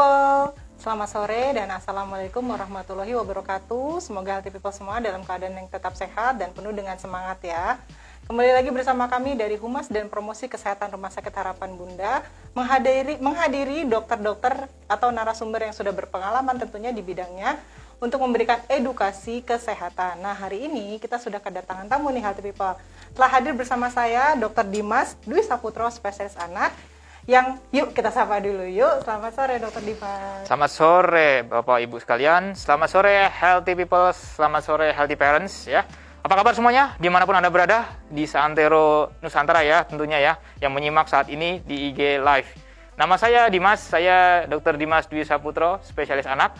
people, selamat sore dan assalamualaikum warahmatullahi wabarakatuh. Semoga healthy people semua dalam keadaan yang tetap sehat dan penuh dengan semangat ya. Kembali lagi bersama kami dari Humas dan Promosi Kesehatan Rumah Sakit Harapan Bunda menghadiri dokter-dokter atau narasumber yang sudah berpengalaman tentunya di bidangnya untuk memberikan edukasi kesehatan. Nah, hari ini kita sudah kedatangan tamu nih healthy people. Telah hadir bersama saya Dr. Dimas Dwi Saputro, spesialis anak. Yang yuk kita sapa dulu yuk. Selamat sore Dr. Dimas. Selamat sore Bapak Ibu sekalian. Selamat sore healthy people. Selamat sore healthy parents ya. Apa kabar semuanya? Dimanapun Anda berada di seantero Nusantara ya tentunya ya, yang menyimak saat ini di IG Live. Nama saya Dimas, saya Dr. Dimas Dwi Saputro, spesialis anak.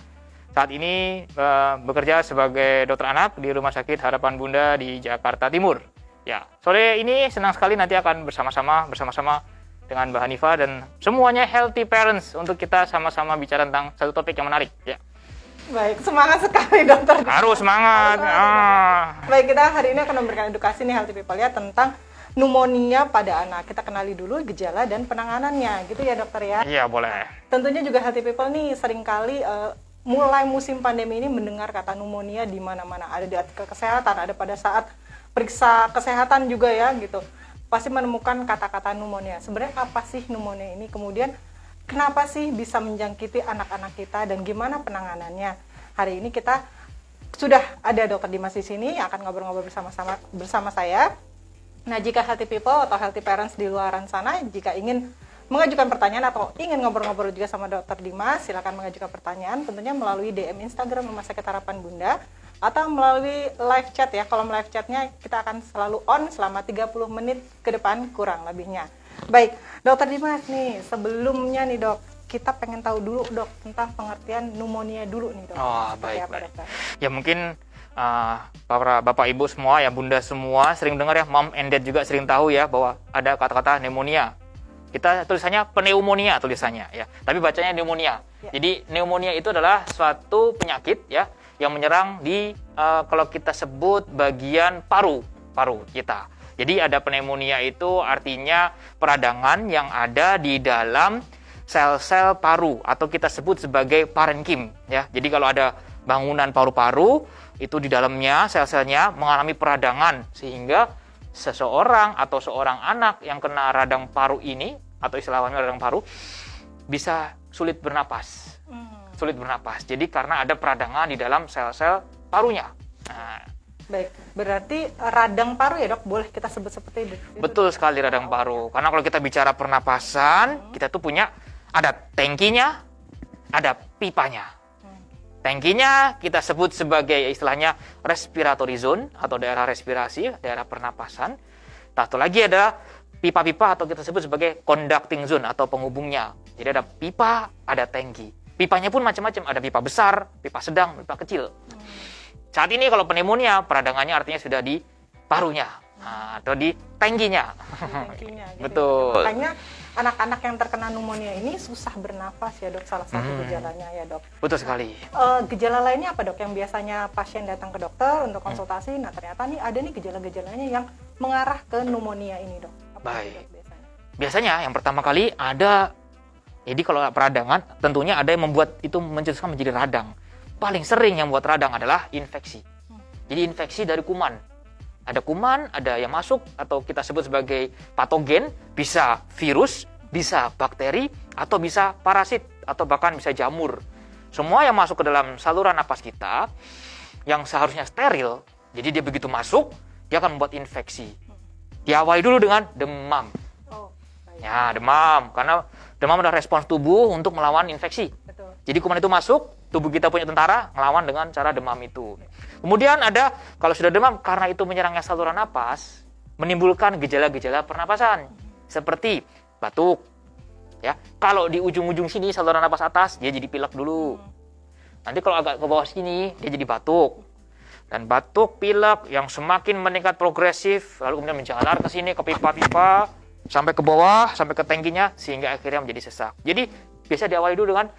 Saat ini bekerja sebagai dokter anak di Rumah Sakit Harapan Bunda di Jakarta Timur. Ya, sore ini senang sekali nanti akan bersama-sama dengan Mbak Hanifah dan semuanya healthy parents untuk kita sama-sama bicara tentang satu topik yang menarik ya. Baik, semangat sekali dokter. Harus semangat. Baik, kita hari ini akan memberikan edukasi nih healthy people ya tentang pneumonia pada anak. Kita kenali dulu gejala dan penanganannya gitu ya dokter ya. Iya, boleh. Tentunya juga healthy people nih seringkali mulai musim pandemi ini mendengar kata pneumonia di mana-mana. Ada di artikel kesehatan, ada pada saat periksa kesehatan juga ya gitu. Pasti menemukan kata-kata pneumonia. Sebenarnya apa sih pneumonia ini? Kemudian kenapa sih bisa menjangkiti anak-anak kita dan gimana penanganannya? Hari ini kita sudah ada Dr. Dimas di sini yang akan ngobrol-ngobrol bersama saya. Nah, jika healthy people atau healthy parents di luaran sana jika ingin mengajukan pertanyaan atau ingin ngobrol-ngobrol juga sama Dr. Dimas, silakan mengajukan pertanyaan tentunya melalui DM Instagram Rumah Sakit Harapan Bunda atau melalui live chat ya. Kalau live chatnya kita akan selalu on selama 30 menit ke depan kurang lebihnya. Baik, Dokter Dimas nih, sebelumnya nih dok, kita pengen tahu dulu dok tentang pengertian pneumonia dulu nih dok. Oh, baik. Dokter? Ya mungkin para bapak ibu semua ya, bunda semua sering dengar ya, mom and dad juga sering tahu ya bahwa ada kata-kata pneumonia. Kita tulisannya pneumonia tulisannya ya, tapi bacanya pneumonia. Ya. Jadi pneumonia itu adalah suatu penyakit ya yang menyerang di kalau kita sebut bagian paru kita. Jadi ada pneumonia itu artinya peradangan yang ada di dalam sel-sel paru atau kita sebut sebagai parenkim ya. Jadi kalau ada bangunan paru-paru itu di dalamnya sel-selnya mengalami peradangan sehingga seseorang atau seorang anak yang kena radang paru ini atau istilahnya radang paru bisa sulit bernapas. Sulit bernapas. Jadi karena ada peradangan di dalam sel-sel parunya. Nah, baik, berarti radang paru ya dok, boleh kita sebut seperti itu? Betul sekali radang paru. Karena kalau kita bicara pernapasan, kita tuh punya ada tangkinya, ada pipanya. Tangkinya kita sebut sebagai istilahnya respiratory zone atau daerah respirasi, daerah pernapasan. Satu lagi ada pipa-pipa atau kita sebut sebagai conducting zone atau penghubungnya. Jadi ada pipa, ada tangki. Pipanya pun macam-macam, ada pipa besar, pipa sedang, pipa kecil. Saat ini kalau pneumonia, peradangannya artinya sudah di parunya atau di tangkinya. Gitu. Betul. Makanya anak-anak yang terkena pneumonia ini susah bernapas ya dok, salah satu gejalanya ya dok. Betul sekali. Gejala lainnya apa dok yang biasanya pasien datang ke dokter untuk konsultasi? Nah ternyata nih ada nih gejala-gejalanya yang mengarah ke pneumonia ini dok. Apa baik. Dok, biasanya yang pertama kali ada, jadi kalau peradangan tentunya ada yang membuat itu mencetuskan menjadi radang. Paling sering yang membuat radang adalah infeksi. Jadi infeksi dari kuman. Ada kuman, ada yang masuk atau kita sebut sebagai patogen, bisa virus, bisa bakteri, atau bisa parasit, atau bahkan bisa jamur. Semua yang masuk ke dalam saluran napas kita, yang seharusnya steril, jadi dia begitu masuk, dia akan membuat infeksi. Diawali dulu dengan demam. Ya, demam, karena demam adalah respons tubuh untuk melawan infeksi. Betul. Jadi kuman itu masuk, tubuh kita punya tentara, ngelawan dengan cara demam itu. Kemudian ada, kalau sudah demam, karena itu menyerangnya saluran napas, menimbulkan gejala-gejala pernapasan. Seperti batuk. Ya, kalau di ujung-ujung sini, saluran napas atas, dia jadi pilek dulu. Nanti kalau agak ke bawah sini, dia jadi batuk. Dan batuk, pilek, yang semakin meningkat progresif, lalu kemudian menjalar ke sini, ke pipa-pipa, sampai ke bawah, sampai ke tangkinya, sehingga akhirnya menjadi sesak. Jadi, biasa diawali dulu dengan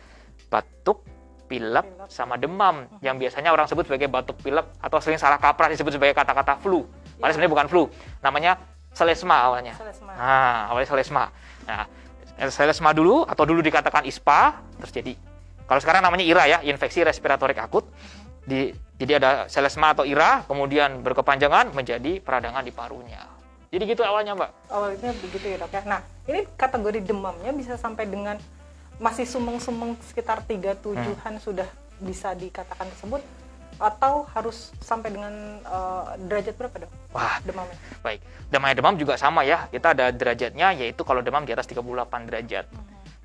batuk, pilek, sama demam. Yang biasanya orang sebut sebagai batuk pilek, atau sering salah kaprah disebut sebagai kata-kata flu. Padahal sebenarnya bukan flu, namanya selesma awalnya. Awalnya selesma. Nah, selesma dulu, atau dulu dikatakan ISPA, terus jadi Kalau sekarang namanya IRA ya, infeksi respiratorik akut. Jadi ada selesma atau IRA, kemudian berkepanjangan menjadi peradangan di parunya. Jadi gitu awalnya, Mbak. Awalnya begitu ya, Dok ya. Nah, ini kategori demamnya bisa sampai dengan masih sumeng-sumeng sekitar 37-an sudah bisa dikatakan tersebut, atau harus sampai dengan derajat berapa, Dok? Wah, demamnya. Baik. Demam juga sama ya. Kita ada derajatnya, yaitu kalau demam di atas 38 derajat.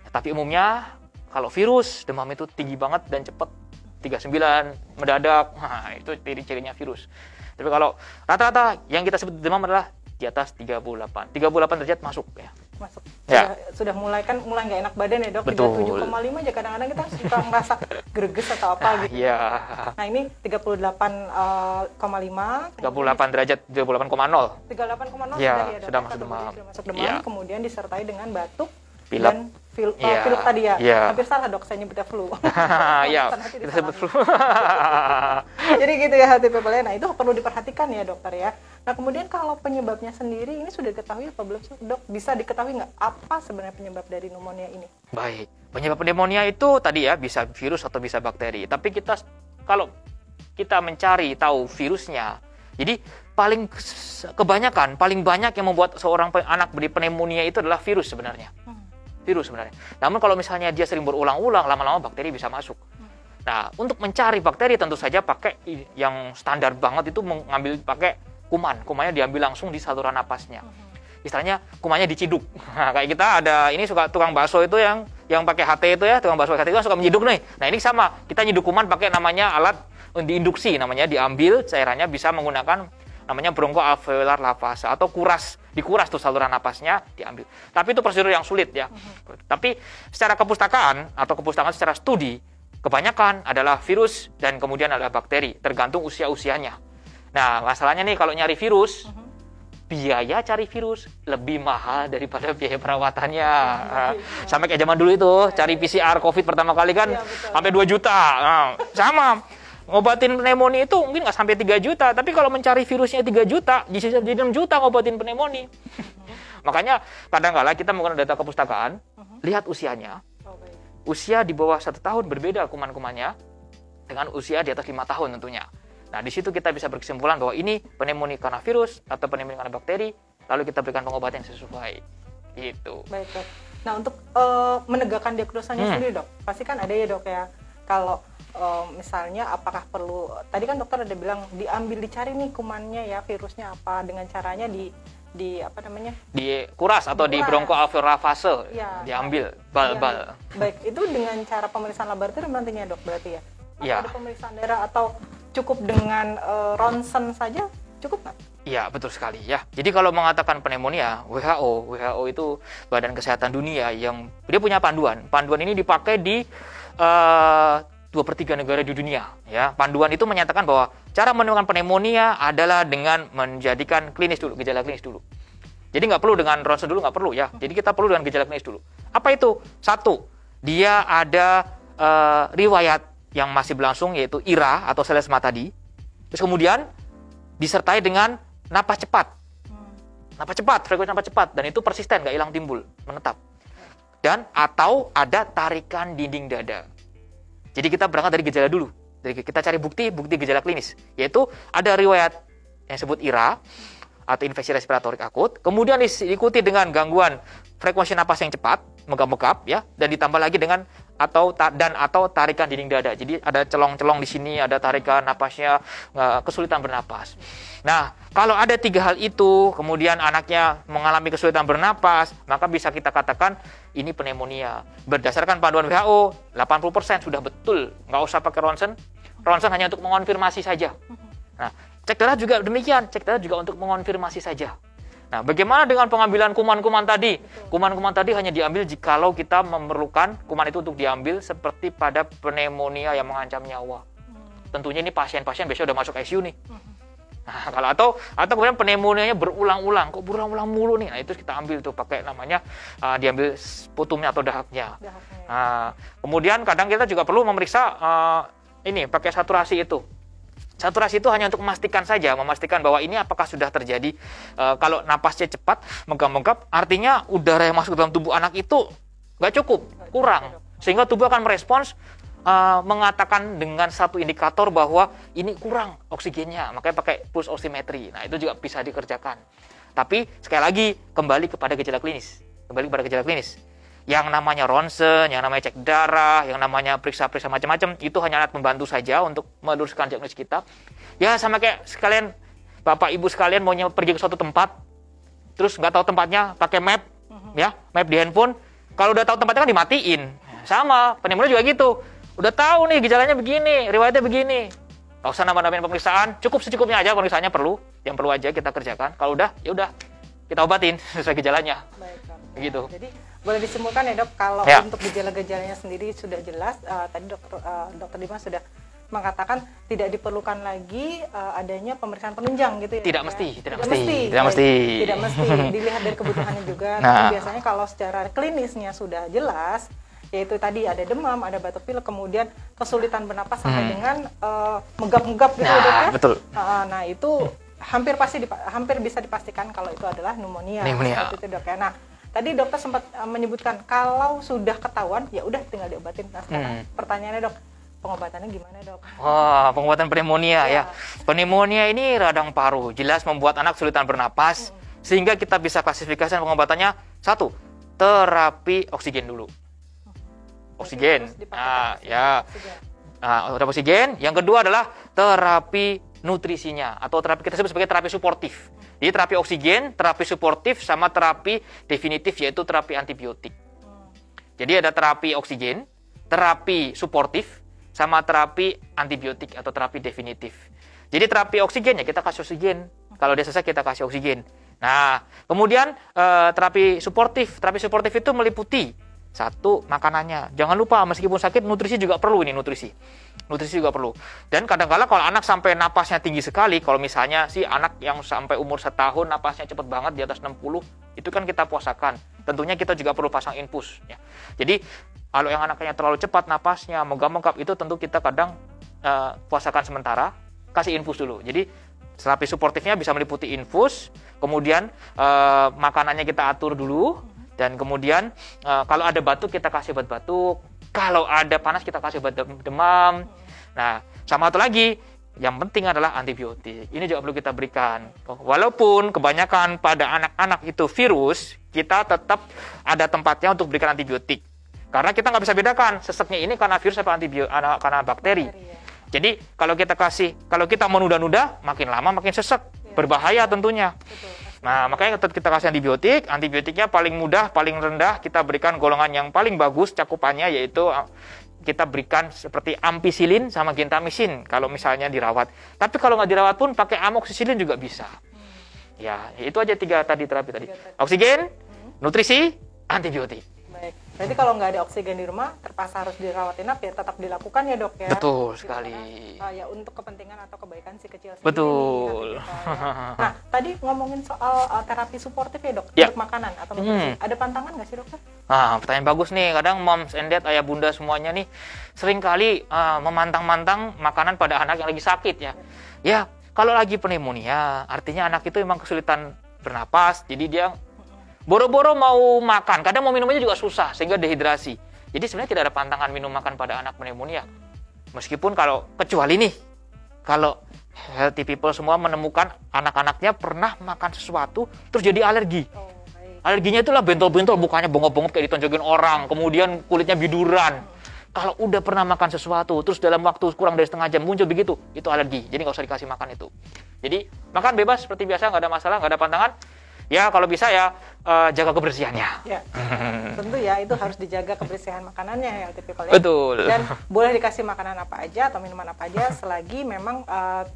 Tapi umumnya kalau virus, demam itu tinggi banget dan cepat. 39, mendadak. Nah, itu ciri-cirinya virus. Tapi kalau rata-rata yang kita sebut demam adalah di atas 38. 38 derajat masuk ya. Masuk. Ya. Sudah mulai nggak enak badan ya, Dok. Betul. 37,5 aja kadang-kadang kita suka ngerasa greges atau apa gitu. Iya. Nah, ini 38,5. 38 derajat, 38,0 38,0 ya, sudah ya, Dok. sudah masuk demam. Sudah masuk demam, Ya. kemudian disertai dengan batuk Pilek. dan pilek tadi ya. Ya. Hampir salah, Dok, saya nyebutnya flu. Iya, Nanti kita sebut flu. Jadi gitu ya hati people. Nah, itu perlu diperhatikan ya, dokter ya. Nah, kemudian kalau penyebabnya sendiri ini sudah diketahui apa belum sih, Dok? Bisa diketahui nggak apa sebenarnya penyebab dari pneumonia ini? Baik, penyebab pneumonia itu tadi ya bisa virus atau bisa bakteri. Tapi kalau kita mencari tahu virusnya, jadi paling banyak yang membuat seorang anak pneumonia itu adalah virus sebenarnya. Virus sebenarnya. Namun kalau misalnya dia sering berulang-ulang, lama-lama bakteri bisa masuk. Nah, untuk mencari bakteri tentu saja pakai yang standar banget itu pakai kuman. Kumannya diambil langsung di saluran napasnya. Istilahnya kumannya diciduk. Nah, kayak kita ada ini suka tukang bakso itu yang pakai HT itu ya, tukang bakso HT itu suka menyiduk nih. Nah, ini sama. Kita nyiduk kuman pakai namanya alat diinduksi, namanya diambil cairannya bisa menggunakan namanya bronchoalveolar lavasa atau dikuras tuh saluran napasnya diambil. Tapi itu prosedur yang sulit ya. Tapi secara kepustakaan secara studi kebanyakan adalah virus dan kemudian adalah bakteri, tergantung usia-usianya. Nah, masalahnya nih kalau nyari virus, biaya cari virus lebih mahal daripada biaya perawatannya. Sampai kayak zaman dulu itu, cari PCR COVID pertama kali kan sampai 2 juta. Nah, sama. Ngobatin pneumonia itu mungkin nggak sampai 3 juta, tapi kalau mencari virusnya 3 juta, jadi 6 juta ngobatin pneumonia. Makanya kadang-kala kita menggunakan data kepustakaan, lihat usianya. Usia di bawah 1 tahun berbeda kuman-kumannya dengan usia di atas 5 tahun tentunya. Nah, di situ kita bisa berkesimpulan bahwa ini pneumonia karena virus atau pneumonia karena bakteri, lalu kita berikan pengobatan yang sesuai. Gitu. Baik, Dok. Nah, untuk menegakkan diagnosanya sendiri, Dok, pasti kan ada ya, Dok ya. Kalau misalnya apakah perlu, tadi kan dokter ada bilang dicari nih kumannya ya, virusnya apa, dengan caranya dikuras atau di bronchoalveolar lavasa ya, diambil bal-bal. Baik, itu dengan cara pemeriksaan laboratorium nantinya, Dok, berarti ya? Ya. Ada pemeriksaan darah atau cukup dengan ronsen saja cukup nggak? Iya, betul sekali ya. Jadi kalau mengatakan pneumonia, WHO itu Badan Kesehatan Dunia yang dia punya panduan. Panduan ini dipakai di 2/3 negara di dunia ya. Panduan itu menyatakan bahwa cara menemukan pneumonia adalah dengan menjadikan gejala klinis dulu. Jadi nggak perlu dengan ronsen dulu, nggak perlu ya. Jadi kita perlu dengan gejala klinis dulu. Apa itu? 1, dia ada riwayat yang masih berlangsung yaitu IRA atau selesma tadi. Terus kemudian disertai dengan napas cepat. Frekuensi napas cepat, dan itu persisten, nggak hilang timbul, menetap. Dan atau ada tarikan dinding dada. Jadi kita berangkat dari gejala dulu. Jadi kita cari bukti gejala klinis, yaitu ada riwayat yang disebut IRA atau infeksi respiratorik akut, kemudian diikuti dengan gangguan frekuensi napas yang cepat, megap-megap ya, dan ditambah lagi dengan atau tarikan dinding dada. Jadi ada celong-celong di sini, ada tarikan napasnya, kesulitan bernapas. Nah, kalau ada 3 hal itu, kemudian anaknya mengalami kesulitan bernapas, maka bisa kita katakan ini pneumonia. Berdasarkan panduan WHO, 80% sudah betul, nggak usah pakai ronsen. Ronsen hanya untuk mengonfirmasi saja. Nah, cek darah juga demikian, cek darah juga untuk mengonfirmasi saja. Nah, bagaimana dengan pengambilan kuman-kuman tadi? Kuman-kuman tadi hanya diambil jikalau kita memerlukan kuman itu untuk diambil seperti pada pneumonia yang mengancam nyawa. Tentunya ini pasien-pasien biasanya udah masuk ICU nih. Nah, atau kemudian pneumonianya berulang-ulang, kok berulang-ulang mulu nih. Nah, itu kita ambil tuh pakai namanya diambil sputumnya atau dahaknya. Nah, kemudian kadang kita juga perlu memeriksa pakai saturasi itu. Saturasi itu hanya untuk memastikan bahwa ini apakah sudah terjadi. Kalau napasnya cepat, megap-megap, artinya udara yang masuk dalam tubuh anak itu nggak cukup, kurang. Sehingga tubuh akan merespons mengatakan dengan satu indikator bahwa ini kurang oksigennya, makanya pakai pulse oximetry. Nah, itu juga bisa dikerjakan. Tapi sekali lagi kembali kepada gejala klinis. Yang namanya ronsen, yang namanya cek darah, yang namanya periksa-periksa macam-macam, itu hanya alat membantu saja untuk meluruskan diagnosis kita. Ya sama kayak sekalian Bapak Ibu sekalian mau pergi ke suatu tempat, terus nggak tahu tempatnya, pakai map, ya map di handphone. Kalau udah tahu tempatnya kan dimatiin. Sama, pneumonia juga gitu. Udah tahu nih gejalanya begini, riwayatnya begini. Nggak usah nambah-nambahin pemeriksaan, cukup secukupnya aja pemeriksaannya perlu. Yang perlu aja kita kerjakan. Kalau udah, ya udah kita obatin sesuai gejalanya. Baik, Dok. Begitu. Jadi boleh disimpulkan ya Dok, kalau Ya. untuk gejala-gejalanya sendiri sudah jelas. Tadi Dokter Dimas sudah mengatakan tidak diperlukan lagi adanya pemeriksaan penunjang gitu ya. Tidak Dok, ya? mesti. Tidak Tidak mesti. Dilihat dari kebutuhannya juga. Nah. Tapi biasanya kalau secara klinisnya sudah jelas, yaitu tadi ada demam, ada batuk pilek, kemudian kesulitan bernapas sampai dengan menggap-menggap gitu Nah, Dok ya. betul. Nah itu hampir bisa dipastikan kalau itu adalah pneumonia. Pneumonia. Seperti itu Dok ya. Nah, tadi dokter sempat menyebutkan kalau sudah ketahuan ya udah tinggal diobatin. Nah, sekarang pertanyaannya Dok, pengobatannya gimana Dok? Wah, pengobatan pneumonia ya. Pneumonia ini radang paru, jelas membuat anak kesulitan bernapas, sehingga kita bisa klasifikasikan pengobatannya. Satu, terapi oksigen dulu. Oksigen. Harus dipakai Nah, oksigen. ya. Terapi oksigen. Yang kedua adalah terapi nutrisinya atau terapi kita sebut sebagai terapi suportif. Jadi terapi oksigen, terapi suportif sama terapi definitif yaitu terapi antibiotik. Jadi ada terapi oksigen, terapi suportif sama terapi antibiotik atau terapi definitif. Jadi terapi oksigen ya kita kasih oksigen. Kalau dia selesai kita kasih oksigen. Nah, kemudian terapi suportif itu meliputi satu, makanannya. Jangan lupa meskipun sakit nutrisi juga perlu ini nutrisi. Nutrisi juga perlu. Dan kadang-kala kalau anak sampai napasnya tinggi sekali, kalau misalnya si anak yang sampai umur setahun napasnya cepat banget di atas 60, itu kan kita puasakan. Tentunya kita juga perlu pasang infus ya. Jadi kalau yang anaknya terlalu cepat napasnya, menggap-menggap itu tentu kita kadang puasakan sementara, kasih infus dulu. Jadi terapi suportifnya bisa meliputi infus, kemudian makanannya kita atur dulu. Dan kemudian kalau ada batuk kita kasih obat batuk, kalau ada panas kita kasih obat demam. Nah, sama satu lagi, yang penting adalah antibiotik. Ini juga perlu kita berikan. Walaupun kebanyakan pada anak-anak itu virus, kita tetap ada tempatnya untuk berikan antibiotik. Karena kita nggak bisa bedakan seseknya ini karena virus apa karena bakteri. Jadi kalau kita menunda-nunda, makin lama makin sesek, berbahaya tentunya. Nah, makanya kita kasih antibiotik. Antibiotiknya paling mudah, paling rendah, kita berikan golongan yang paling bagus cakupannya, yaitu kita berikan seperti ampicillin sama gentamicin kalau misalnya dirawat. Tapi kalau nggak dirawat pun pakai amoxicillin juga bisa. Ya, itu aja 3 terapi tadi. Oksigen, nutrisi, antibiotik. Baik. Berarti kalau nggak ada oksigen di rumah, terpaksa harus dirawat inap ya tetap dilakukan ya Dok ya. Betul Gitu, sekali. karena, ya untuk kepentingan atau kebaikan si kecil sendiri. Betul. Nah, tadi ngomongin soal terapi suportif ya Dok, Ya. untuk makanan atau nutrisi. Ada pantangan nggak sih Dokter? Nah, pertanyaan bagus nih. Kadang moms and dad, ayah bunda semuanya nih seringkali memantang-mantang makanan pada anak yang lagi sakit ya. Ya, kalau lagi pneumonia, artinya anak itu memang kesulitan bernapas, jadi dia boro-boro mau makan, kadang mau minumnya juga susah sehingga dehidrasi. Jadi sebenarnya tidak ada pantangan minum makan pada anak pneumonia. Meskipun kecuali nih, kalau healthy people semua menemukan anak-anaknya pernah makan sesuatu terus jadi alergi. Oh, baik. Alerginya itulah bentol-bentol, bukannya bongop-bongop kayak ditonjokin orang, kemudian kulitnya biduran. Kalau udah pernah makan sesuatu, terus dalam waktu kurang dari setengah jam muncul begitu, itu alergi. Jadi nggak usah dikasih makan itu. Jadi makan bebas seperti biasa, nggak ada masalah, nggak ada pantangan. Ya kalau bisa ya jaga kebersihannya. Ya, tentu ya itu harus dijaga kebersihan makanannya ya tipikal ya. Betul. Dan boleh dikasih makanan apa aja atau minuman apa aja selagi memang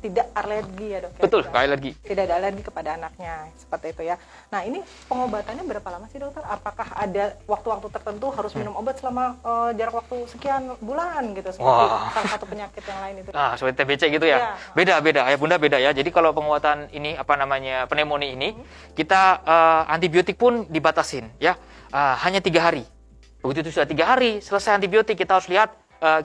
tidak alergi ya Dok. Ya? Betul, nggak alergi. Tidak ada alergi kepada anaknya seperti itu ya. Nah ini pengobatannya berapa lama sih Dokter? Apakah ada waktu-waktu tertentu harus minum obat selama jarak waktu sekian bulan gitu seperti salah satu penyakit yang lain itu? Nah, seperti TBC gitu ya. Beda-beda, ayah bunda beda ya. Jadi kalau pengobatan ini pneumonia ini, kita antibiotik pun dibatasin ya, hanya 3 hari. Begitu itu sudah 3 hari selesai antibiotik, kita harus lihat,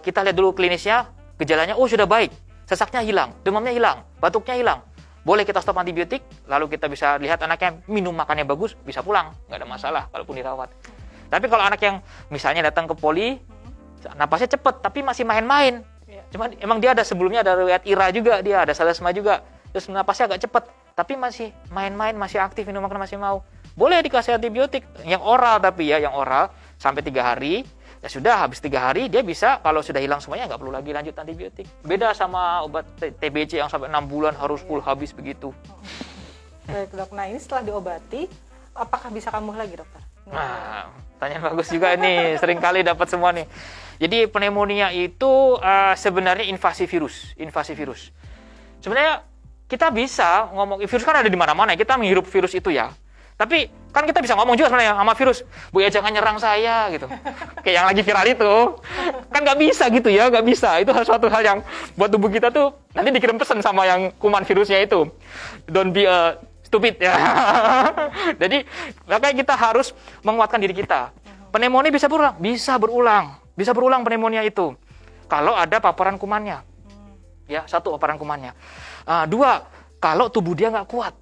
kita lihat dulu klinisnya, gejalanya sudah baik, sesaknya hilang, demamnya hilang, batuknya hilang, boleh kita stop antibiotik, lalu kita bisa lihat anaknya minum makannya bagus, bisa pulang, nggak ada masalah kalaupun dirawat. Tapi kalau anak yang misalnya datang ke poli napasnya cepet tapi masih main-main. Cuman emang dia ada sebelumnya ada riwayat IRA juga, dia ada selesma juga. Terus napasnya agak cepet tapi masih main-main, masih aktif, minum makan masih mau. Boleh dikasih antibiotik yang oral, tapi ya yang oral sampai 3 hari. Ya sudah, habis 3 hari dia bisa, kalau sudah hilang semuanya nggak perlu lagi lanjut antibiotik. Beda sama obat TBC yang sampai 6 bulan harus full habis begitu. Baik dok, nah ini setelah diobati, apakah bisa kambuh lagi dokter? Nah, tanya bagus juga ini, sering kali dapat semua nih. Jadi pneumonia itu sebenarnya invasi virus. Sebenarnya kita bisa ngomong, virus kan ada di mana-mana, kita menghirup virus itu ya. Tapi kan kita bisa ngomong juga sebenarnya sama virus, Bu ya jangan nyerang saya gitu. Kayak yang lagi viral itu. Kan nggak bisa gitu ya, nggak bisa. Itu suatu hal yang buat tubuh kita tuh nanti dikirim pesan sama yang kuman virusnya itu. Don't be a stupid ya. Jadi makanya kita harus menguatkan diri kita. Pneumonia bisa berulang? Bisa berulang pneumonia itu. Kalau ada paparan kumannya. Ya, 1 paparan kumannya. 2, kalau tubuh dia nggak kuat.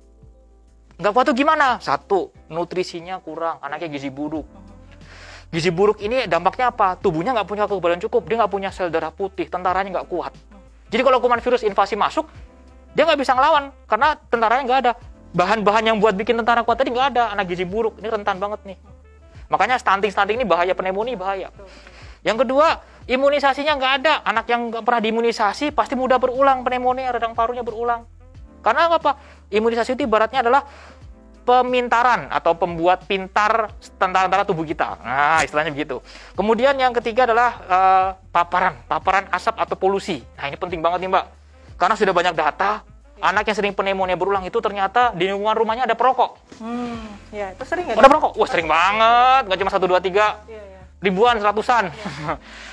Nggak kuat tuh gimana? 1, nutrisinya kurang, anaknya gizi buruk. Gizi buruk ini dampaknya apa? Tubuhnya nggak punya kekebalan cukup, dia nggak punya sel darah putih, tentaranya nggak kuat. Jadi kalau kuman virus invasi masuk, dia nggak bisa ngelawan, karena tentaranya nggak ada. Bahan-bahan yang buat bikin tentara kuat tadi nggak ada, anak gizi buruk, ini rentan banget nih. Makanya stunting ini bahaya, pneumonia bahaya. Yang kedua, imunisasinya nggak ada. Anak yang nggak pernah diimunisasi pasti mudah berulang pneumonia, radang parunya berulang. Karena apa? Imunisasi itu ibaratnya adalah pemintaran atau pembuat pintar tentara tubuh kita. Nah, istilahnya begitu. Kemudian yang ketiga adalah paparan asap atau polusi. Nah, ini penting banget nih, Mbak. Karena sudah banyak data, anak yang sering pneumonia berulang itu ternyata di lingkungan rumahnya ada perokok. Ya, itu sering ya? Ada perokok? Wah, sering banget. Nggak cuma 1, 2, 3. Ribuan, seratusan.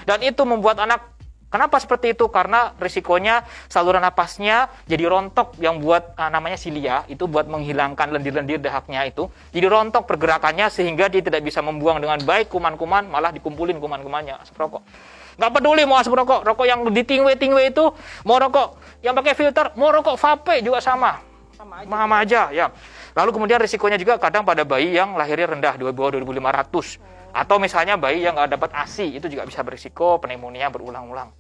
Dan itu membuat anak. Kenapa seperti itu? Karena risikonya saluran napasnya jadi rontok yang buat namanya silia, itu buat menghilangkan lendir-lendir dahaknya itu. Jadi rontok pergerakannya sehingga dia tidak bisa membuang dengan baik kuman-kuman, malah dikumpulin kuman-kumannya asap rokok. Nggak peduli mau asap rokok, rokok yang di tingwe itu, mau rokok yang pakai filter, mau rokok vape juga sama aja ya. Lalu kemudian risikonya juga kadang pada bayi yang lahirnya rendah, di bawah 2.500. Atau misalnya bayi yang nggak dapat ASI, itu juga bisa berisiko pneumonia berulang-ulang.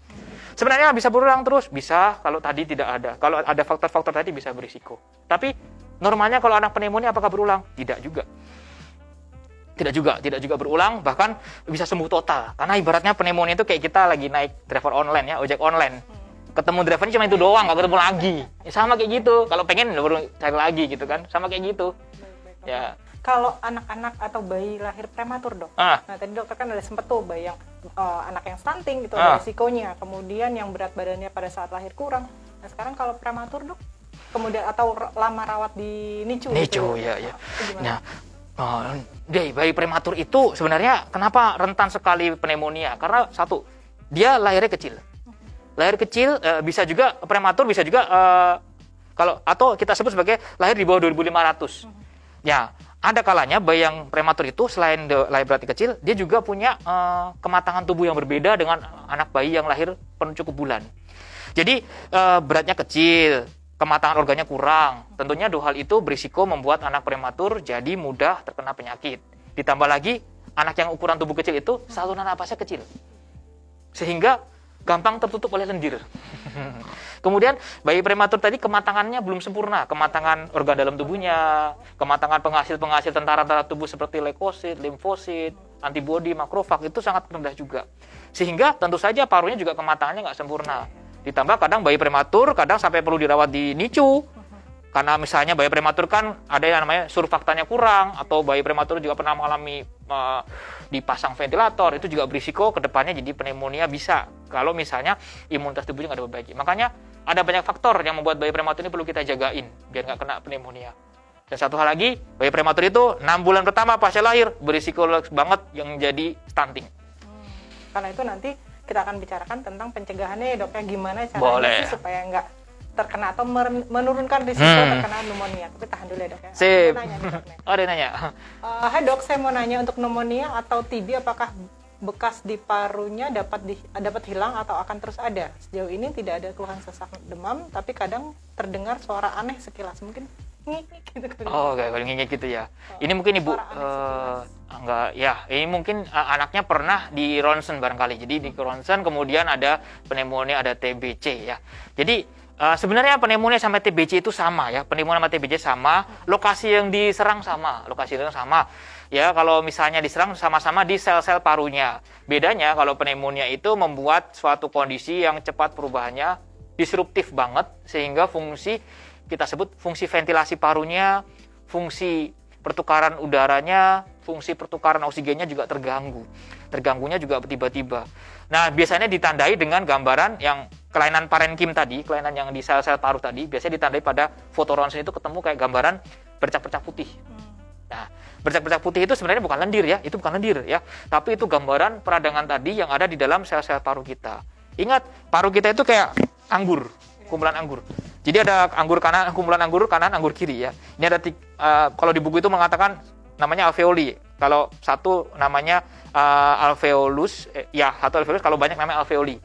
Sebenarnya bisa berulang terus, bisa kalau tadi tidak ada. Kalau ada faktor-faktor tadi bisa berisiko. Tapi normalnya kalau anak pneumonia apakah berulang? Tidak juga. Tidak juga berulang, bahkan bisa sembuh total. Karena ibaratnya pneumonia itu kayak kita lagi naik driver online ya, ojek online. Ketemu drivernya cuma itu doang, nggak ketemu lagi. Ya, sama kayak gitu. Kalau pengen baru cari lagi gitu kan, sama kayak gitu. Ya. Kalau anak-anak atau bayi lahir prematur dok, nah tadi dokter kan ada sempet tuh bayi yang anak yang stunting gitu ada risikonya, kemudian yang berat badannya pada saat lahir kurang. Nah sekarang kalau prematur dok, kemudian atau lama rawat di NICU gitu, ya. Nah, bayi prematur itu sebenarnya kenapa rentan sekali pneumonia? Karena 1, dia lahirnya kecil. Lahir kecil bisa juga prematur, bisa juga atau kita sebut sebagai lahir di bawah 2.500. Ya. Ada kalanya bayi yang prematur itu selain lahir berarti kecil, dia juga punya kematangan tubuh yang berbeda dengan anak bayi yang lahir penuh cukup bulan. Jadi beratnya kecil, kematangan organnya kurang. Tentunya 2 hal itu berisiko membuat anak prematur jadi mudah terkena penyakit. Ditambah lagi anak yang ukuran tubuh kecil itu saluran napasnya kecil. Sehingga gampang tertutup oleh lendir. Kemudian bayi prematur tadi kematangannya belum sempurna, kematangan organ dalam tubuhnya, kematangan penghasil tentara tubuh seperti leukosit, limfosit, antibodi, makrofag itu sangat rendah juga. Sehingga tentu saja parunya juga kematangannya nggak sempurna. Ditambah kadang bayi prematur kadang sampai perlu dirawat di NICU. Karena misalnya bayi prematur kan ada yang namanya surfaktanya kurang, atau bayi prematur juga pernah mengalami dipasang ventilator, itu juga berisiko kedepannya jadi pneumonia bisa. Kalau misalnya imunitas tubuhnya nggak diperbaiki. Makanya ada banyak faktor yang membuat bayi prematur ini perlu kita jagain biar nggak kena pneumonia. Dan satu hal lagi, bayi prematur itu 6 bulan pertama pasca lahir berisiko banget yang jadi stunting. Karena itu nanti kita akan bicarakan tentang pencegahannya ya dok, ya gimana caranya sih supaya nggak terkena atau menurunkan risiko terkena pneumonia. Tapi tahan dulu ya dok ya. Sip. Ada yang nanya. Hai dok, saya mau nanya untuk pneumonia atau TB apakah bekas di parunya dapat hilang atau akan terus ada? Sejauh ini tidak ada keluhan sesak demam, tapi kadang terdengar suara aneh sekilas. Mungkin ngik gitu kan. Oh, kayak ngingit gitu ya. Ini mungkin Ibu Suara aneh sekilas. enggak ya. Ini mungkin anaknya pernah di ronsen barangkali. Jadi di ronsen kemudian ada pneumonia, ada TBC ya. Jadi sebenarnya pneumonia sama TBC itu sama ya. Pneumonia sama TBC sama, lokasi yang diserang sama, Ya, kalau misalnya diserang sama-sama di sel-sel parunya. Bedanya kalau pneumonia itu membuat suatu kondisi yang cepat perubahannya disruptif banget sehingga kita sebut fungsi ventilasi parunya, fungsi pertukaran udaranya, fungsi pertukaran oksigennya juga terganggu. Terganggunya juga tiba-tiba. Nah, biasanya ditandai dengan gambaran yang kelainan parenkim tadi, kelainan yang di sel-sel paru tadi, biasanya ditandai pada foto ronsen itu ketemu kayak gambaran bercak-bercak putih. Nah, bercak-bercak putih itu sebenarnya bukan lendir ya, itu bukan lendir ya, tapi itu gambaran peradangan tadi yang ada di dalam sel-sel paru kita. Ingat, paru kita itu kayak anggur, kumpulan anggur. Jadi ada anggur kanan, kumpulan anggur kanan, anggur kiri ya. Ini ada kalau di buku itu mengatakan namanya alveoli. Kalau satu namanya alveolus, satu alveolus, kalau banyak namanya alveoli.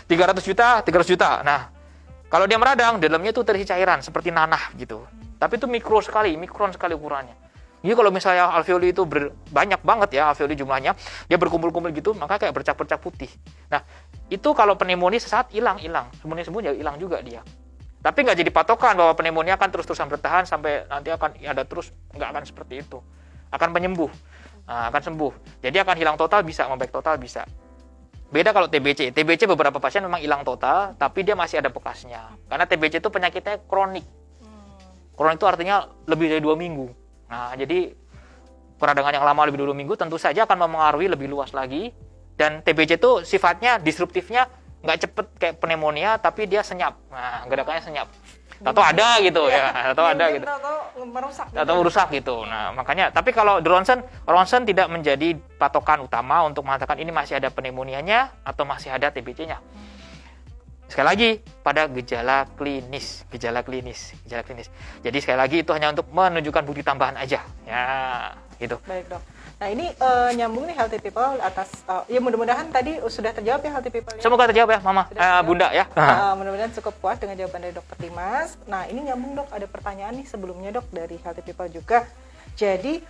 300 juta. Nah, kalau dia meradang, dalamnya itu terisi cairan seperti nanah gitu. Tapi itu mikron sekali ukurannya. Jadi kalau misalnya alveoli itu banyak banget ya alveoli jumlahnya, dia berkumpul-kumpul gitu, maka kayak bercak-bercak putih. Nah, itu kalau pneumonia sesaat hilang, sembuh ya hilang juga dia. Tapi nggak jadi patokan bahwa pneumonia akan terus-terusan bertahan sampai nanti akan ada terus, nggak akan seperti itu. Akan penyembuh, akan sembuh. Jadi akan hilang total bisa, membaik total bisa. Beda kalau TBC. TBC beberapa pasien memang hilang total, tapi dia masih ada bekasnya. Karena TBC itu penyakitnya kronik. Kronik itu artinya lebih dari 2 minggu. Nah, jadi peradangan yang lama lebih dari 2 minggu tentu saja akan mempengaruhi lebih luas lagi. Dan TBC itu sifatnya disruptifnya nggak cepet kayak pneumonia, tapi dia senyap. Nah, gerakannya senyap. Atau ada gitu ya, atau ada gitu. Atau merusak gitu. Nah, makanya. Tapi kalau di ronsen tidak menjadi patokan utama untuk mengatakan ini masih ada pneumonianya atau masih ada TBC-nya. Sekali lagi, pada gejala klinis. Jadi sekali lagi itu hanya untuk menunjukkan bukti tambahan aja. Ya, gitu. Baik, Dok. Nah, ini nyambung nih Healthy People atas ya mudah-mudahan tadi sudah terjawab ya Healthy People. Ya? Semoga terjawab ya, Mama. Bunda ya. Mudah-mudahan cukup puas dengan jawaban dari Dr. Dimas. Nah, ini nyambung, Dok. Ada pertanyaan nih sebelumnya, Dok, dari Healthy People juga. Jadi,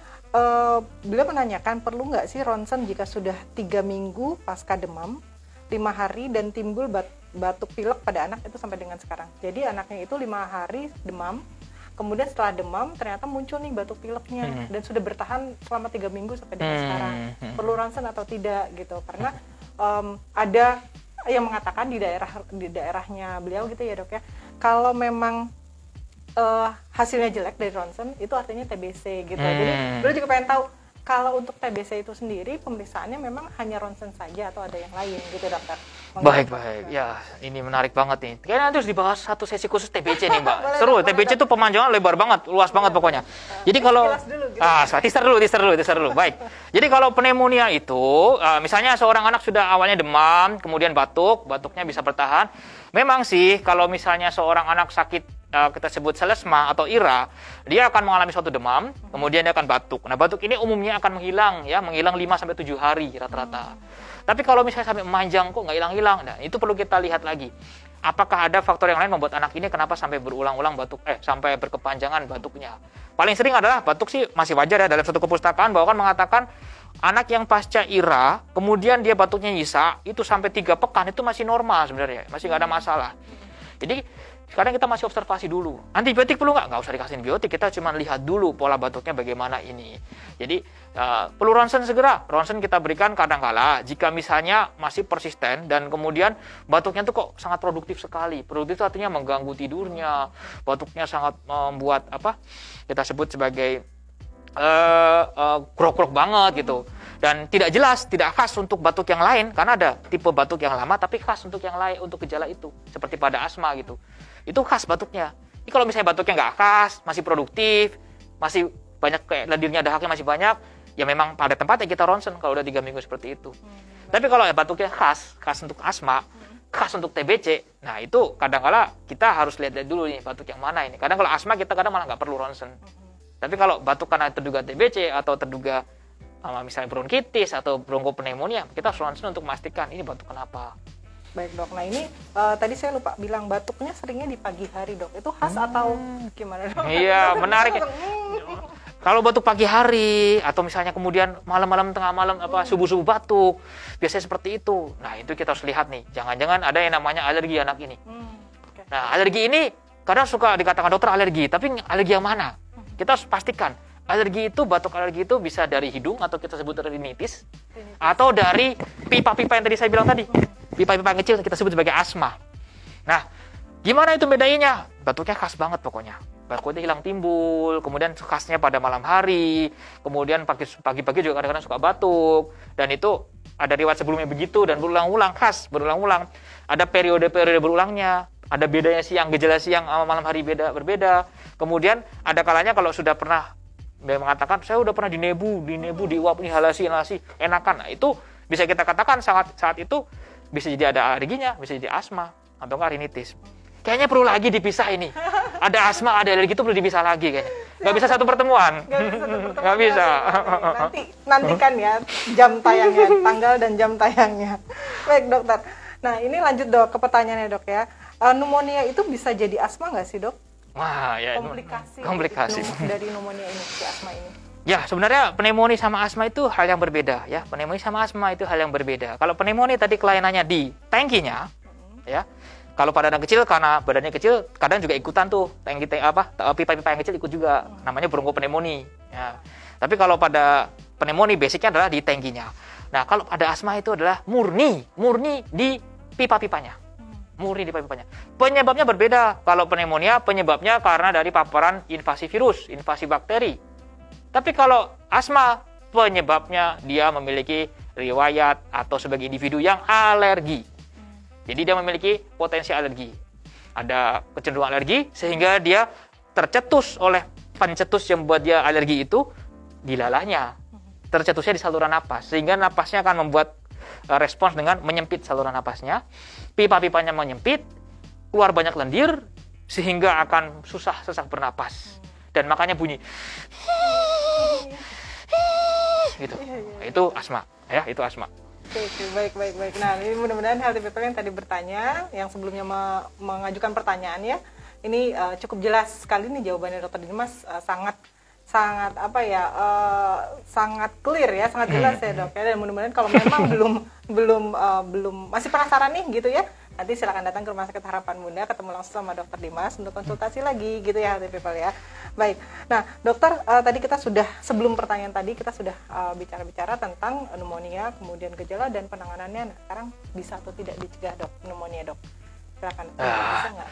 beliau menanyakan perlu nggak sih ronsen jika sudah 3 minggu pasca demam, 5 hari dan timbul batuk pilek pada anak itu sampai dengan sekarang. Jadi anaknya itu 5 hari demam, kemudian setelah demam ternyata muncul nih batuk pileknya dan sudah bertahan selama 3 minggu sampai dengan sekarang. Perlu ronsen atau tidak gitu? Karena ada yang mengatakan di daerahnya beliau gitu ya, Dok ya. Kalau memang hasilnya jelek dari ronsen itu artinya TBC gitu. Jadi beliau juga pengen tahu kalau untuk TBC itu sendiri pemeriksaannya memang hanya ronsen saja atau ada yang lain gitu, Dokter. Baik. Ya, ini menarik banget nih. Kayaknya nanti harus dibahas satu sesi khusus TBC nih, Mbak. Seru, TBC itu pemanjangan lebar banget, luas banget pokoknya. Jadi kalau teaser dulu. Baik. Jadi kalau pneumonia itu, misalnya seorang anak sudah awalnya demam, kemudian batuknya bisa bertahan. Memang sih kalau misalnya seorang anak sakit kita sebut selesma atau IRA, dia akan mengalami suatu demam, kemudian dia akan batuk. Nah, batuk ini umumnya akan menghilang 5-7 hari rata-rata. Tapi kalau misalnya sampai memanjang kok nggak hilang-hilang, nah itu perlu kita lihat lagi. Apakah ada faktor yang lain membuat anak ini kenapa sampai berulang-ulang sampai berkepanjangan batuknya? Paling sering adalah batuk sih masih wajar ya, dalam satu kepustakaan bahwa kan mengatakan anak yang pasca IRA, kemudian dia batuknya nyisa, itu sampai 3 pekan itu masih normal sebenarnya, masih nggak ada masalah. Jadi sekarang kita masih observasi dulu. Antibiotik perlu nggak? Nggak usah dikasih antibiotik, kita cuma lihat dulu pola batuknya bagaimana ini. Jadi perlu ronsen segera. Ronsen kita berikan kadang-kala jika misalnya masih persisten dan kemudian batuknya itu kok sangat produktif sekali. Produktif itu artinya mengganggu tidurnya, batuknya sangat membuat kita sebut sebagai krok-krok banget gitu. Dan tidak jelas, tidak khas untuk batuk yang lain, karena ada tipe batuk yang lama tapi khas untuk yang lain, untuk gejala itu, seperti pada asma gitu. Itu khas batuknya. Jadi kalau misalnya batuknya nggak khas, masih produktif, masih banyak kayak lendirnya, dahaknya masih banyak, ya memang pada tempatnya kita ronsen kalau udah 3 minggu seperti itu. Tapi kalau batuknya khas untuk asma, khas untuk TBC, nah itu kadang-kala kita harus lihat dulu nih batuk yang mana ini. Kadang kalau asma kita kadang malah nggak perlu ronsen. Tapi kalau batuk karena terduga TBC atau terduga misalnya bronkitis atau bronkopneumonia, kita harus ronsen untuk memastikan ini batuk kenapa. Baik dok. Nah ini tadi saya lupa bilang batuknya seringnya di pagi hari dok. Itu khas atau gimana dok? Iya, menarik. Kalau batuk pagi hari atau misalnya kemudian malam-malam tengah malam subuh-subuh batuk, biasanya seperti itu. Nah itu kita harus lihat nih. Jangan-jangan ada yang namanya alergi anak ini. Okay. Nah alergi ini kadang suka dikatakan dokter alergi, tapi alergi yang mana? Kita harus pastikan. Alergi itu, batuk alergi itu bisa dari hidung atau kita sebut rinitis, atau dari pipa-pipa yang tadi saya bilang tadi. Pipa-pipa yang kecil kita sebut sebagai asma. Nah, gimana itu bedanya? Batuknya khas banget pokoknya. Batuknya hilang timbul, kemudian khasnya pada malam hari, kemudian pagi-pagi juga kadang-kadang suka batuk, dan itu ada riwayat sebelumnya begitu, dan berulang-ulang, khas, berulang-ulang. Ada periode-periode berulangnya, ada bedanya siang, gejala siang sama malam hari berbeda. Kemudian ada kalanya kalau sudah pernah mengatakan, saya udah pernah dinebu, diuap, inhalasi, enakan. Nah, itu bisa kita katakan saat itu bisa jadi ada alerginya, bisa jadi asma, atau rinitis. Kayaknya perlu lagi dipisah ini. Ada asma, ada alergi itu perlu dipisah lagi kayaknya. Nggak bisa satu pertemuan. Nggak bisa. Nantikan ya jam tayangnya, tanggal dan jam tayangnya. Baik dokter. Nah ini lanjut dok ke pertanyaannya dok ya. Pneumonia itu bisa jadi asma nggak sih dok? Wah ya, komplikasi dari pneumonia ini, si asma ini. Ya, sebenarnya pneumonia sama asma itu hal yang berbeda ya. Pneumonia sama asma itu hal yang berbeda. Kalau pneumonia tadi kelainannya di tangkinya, ya. Kalau pada anak kecil karena badannya kecil, kadang juga ikutan tuh pipa-pipa yang kecil ikut juga. Namanya bronkopneumonia. Ya. Tapi kalau pada pneumonia basicnya adalah di tangkinya. Nah, kalau pada asma itu adalah murni di pipa-pipanya. Murni di pipa-pipanya. Penyebabnya berbeda. Kalau pneumonia penyebabnya karena dari paparan invasi virus, invasi bakteri. Tapi kalau asma, penyebabnya dia memiliki riwayat atau sebagai individu yang alergi. Jadi dia memiliki potensi alergi. Ada kecenderungan alergi sehingga dia tercetus oleh pencetus yang membuat dia alergi itu di lalanya. Tercetusnya di saluran napas. Sehingga napasnya akan membuat respons dengan menyempit saluran napasnya. Pipa-pipanya menyempit, keluar banyak lendir, sehingga akan susah sesak bernapas. Dan makanya bunyi gitu. Itu asma, ya, itu asma. Oke, baik. Nah, ini mudah-mudahan healthy people yang tadi bertanya, yang sebelumnya mengajukan pertanyaan ya, ini cukup jelas sekali nih jawabannya Dr. Dimas, sangat clear ya, sangat jelas ya dok ya. Dan mudah-mudahan kalau memang belum masih penasaran nih gitu ya, nanti silakan datang ke Rumah Sakit Harapan Bunda, ketemu langsung sama Dr. Dimas untuk konsultasi lagi gitu ya healthy people ya. Baik, nah dokter, tadi kita sudah, sebelum pertanyaan tadi kita sudah bicara-bicara tentang pneumonia, kemudian gejala dan penanganannya. Nah sekarang bisa atau tidak dicegah dok pneumonia dok? Silakan, bisa nggak?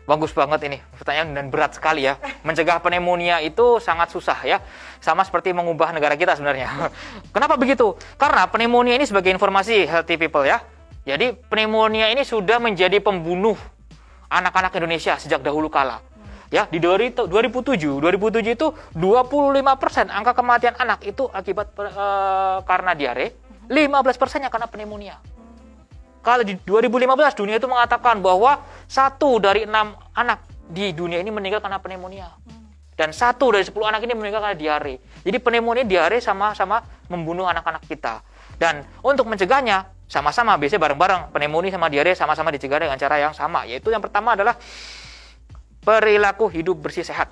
Bagus banget ini pertanyaan dan berat sekali ya. Mencegah pneumonia itu sangat susah ya. Sama seperti mengubah negara kita sebenarnya. Kenapa begitu? Karena pneumonia ini sebagai informasi healthy people ya. Jadi pneumonia ini sudah menjadi pembunuh anak-anak Indonesia sejak dahulu kala. Ya, di 2007 itu 25% angka kematian anak itu akibat karena diare, 15%-nya karena pneumonia. Kalau di 2015 dunia itu mengatakan bahwa 1 dari 6 anak di dunia ini meninggal karena pneumonia. Dan 1 dari 10 anak ini meninggal karena diare. Jadi pneumonia, diare sama-sama membunuh anak-anak kita. Dan untuk mencegahnya sama-sama, biasanya bareng-bareng, pneumonia sama diare sama-sama dicegah dengan cara yang sama. Yaitu yang pertama adalah perilaku hidup bersih sehat.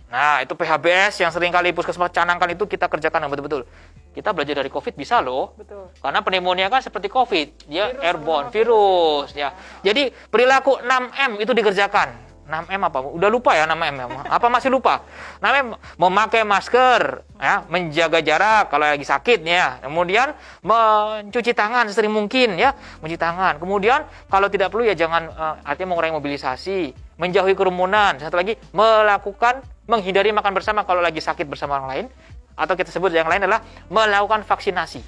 Nah, itu PHBS yang seringkali puskesmas canangkan itu kita kerjakan yang betul-betul. Kita belajar dari COVID bisa loh. Betul. Karena pneumonia kan seperti COVID, dia airborne, virus ya. Jadi perilaku 6M itu dikerjakan. 6M apa? Udah lupa ya 6M. Apa masih lupa? 6M memakai masker, ya, menjaga jarak kalau lagi sakit ya. Kemudian mencuci tangan sesering mungkin ya, mencuci tangan. Kemudian kalau tidak perlu ya jangan artinya mengurangi mobilisasi, menjauhi kerumunan. Satu lagi menghindari makan bersama kalau lagi sakit bersama orang lain. Atau kita sebut yang lain adalah melakukan vaksinasi.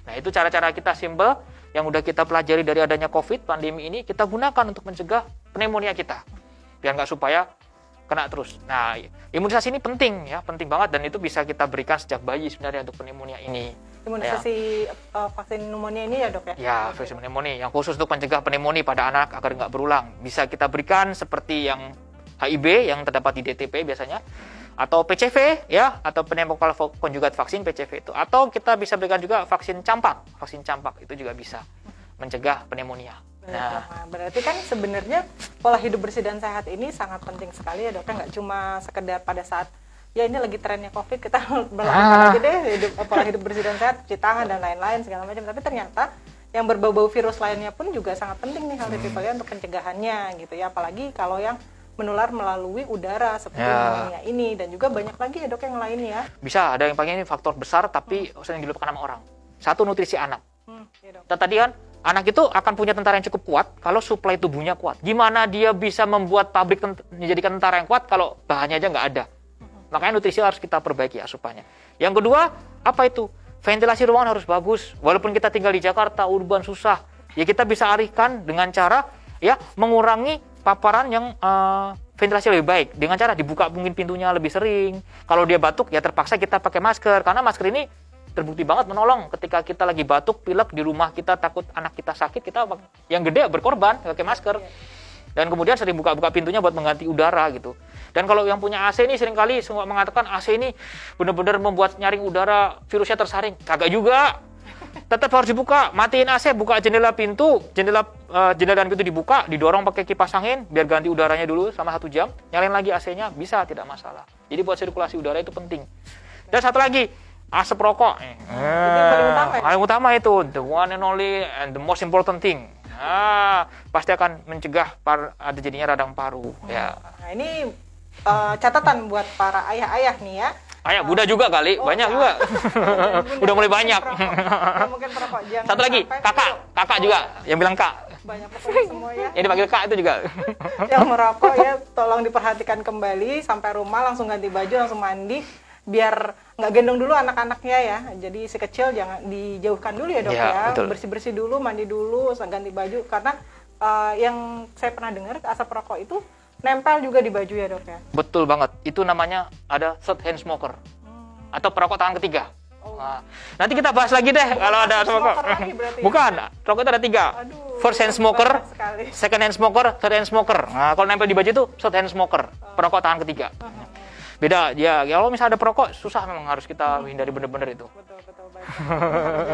Nah, itu cara-cara kita simple yang udah kita pelajari dari adanya COVID, pandemi ini, kita gunakan untuk mencegah pneumonia kita. Biar nggak supaya kena terus. Nah, imunisasi ini penting ya, penting banget, dan itu bisa kita berikan sejak bayi sebenarnya untuk pneumonia ini. Imunisasi ya. Vaksin pneumonia ini ya dok ya? Ya, vaksin pneumonia yang khusus untuk mencegah pneumonia pada anak agar nggak berulang. Bisa kita berikan seperti yang HIB yang terdapat di DTP biasanya, atau PCV ya, atau pneumococcal conjugate vaksin PCV itu, atau kita bisa berikan juga vaksin campak itu juga bisa mencegah pneumonia. Nah, berarti kan sebenarnya pola hidup bersih dan sehat ini sangat penting sekali ya dok, kan nggak cuma sekedar pada saat ya ini lagi trennya COVID kita berlakukan aja deh pola hidup bersih dan sehat, cuci tangan dan lain-lain segala macam, tapi ternyata yang berbau-bau virus lainnya pun juga sangat penting nih healthy people ya untuk pencegahannya gitu ya, apalagi kalau yang menular melalui udara seperti pneumonia ini, dan juga banyak lagi ya dok yang lainnya. Bisa ada yang paling ini faktor besar tapi sering dilupakan sama orang. Satu, nutrisi anak. Ya dok. Tadi kan anak itu akan punya tentara yang cukup kuat kalau suplai tubuhnya kuat. Gimana dia bisa membuat pabrik menjadikan tentara yang kuat kalau bahannya aja nggak ada? Makanya nutrisi harus kita perbaiki asupannya. Yang kedua, apa itu? Ventilasi ruangan harus bagus. Walaupun kita tinggal di Jakarta, urban susah, ya kita bisa alihkan dengan cara ya mengurangi paparan yang ventilasi lebih baik dengan cara dibuka mungkin pintunya lebih sering. Kalau dia batuk ya terpaksa kita pakai masker, karena masker ini terbukti banget menolong ketika kita lagi batuk, pilek di rumah kita takut anak kita sakit, kita yang gede berkorban pakai masker. Dan kemudian sering buka-buka pintunya buat mengganti udara gitu. Dan kalau yang punya AC ini seringkali semua mengatakan AC ini benar-benar membuat nyaring udara virusnya tersaring. Kagak juga. Tetap harus dibuka, matiin AC, buka jendela pintu, jendela dan pintu dibuka, didorong pakai kipas angin biar ganti udaranya dulu selama 1 jam, nyalain lagi AC-nya, bisa, tidak masalah. Jadi buat sirkulasi udara itu penting. Dan satu lagi, asap rokok. Paling utama itu, the one and only and the most important thing. Pasti akan mencegah ada jadinya radang paru. Ya. Nah ini catatan buat para ayah-ayah nih ya. Ayah, Bunda juga kali, banyak ya. Juga. Udah mulai banyak. Mungkin perokok. Satu lagi, kakak juga, yang bilang kak. Banyak pokoknya semua ya. Yang dipanggil kak itu juga. Yang merokok ya, tolong diperhatikan kembali, sampai rumah langsung ganti baju, langsung mandi, biar nggak gendong dulu anak-anaknya ya. Jadi si kecil jangan dijauhkan dulu ya dok ya. Bersih-bersih dulu, mandi dulu, ganti baju. Karena yang saya pernah dengar asap rokok itu nempel juga di baju ya dok ya? Betul banget, itu namanya ada third hand smoker atau perokok tangan ketiga. Nah, nanti kita bahas lagi deh kalau ada rokok. Bukan, rokok itu ada 3. First hand smoker, second hand smoker, third hand smoker. Nah, kalau nempel di baju itu third hand smoker, perokok tangan ketiga. Beda ya, kalau misalnya ada perokok susah, memang harus kita hindari bener-bener itu. Betul, baik.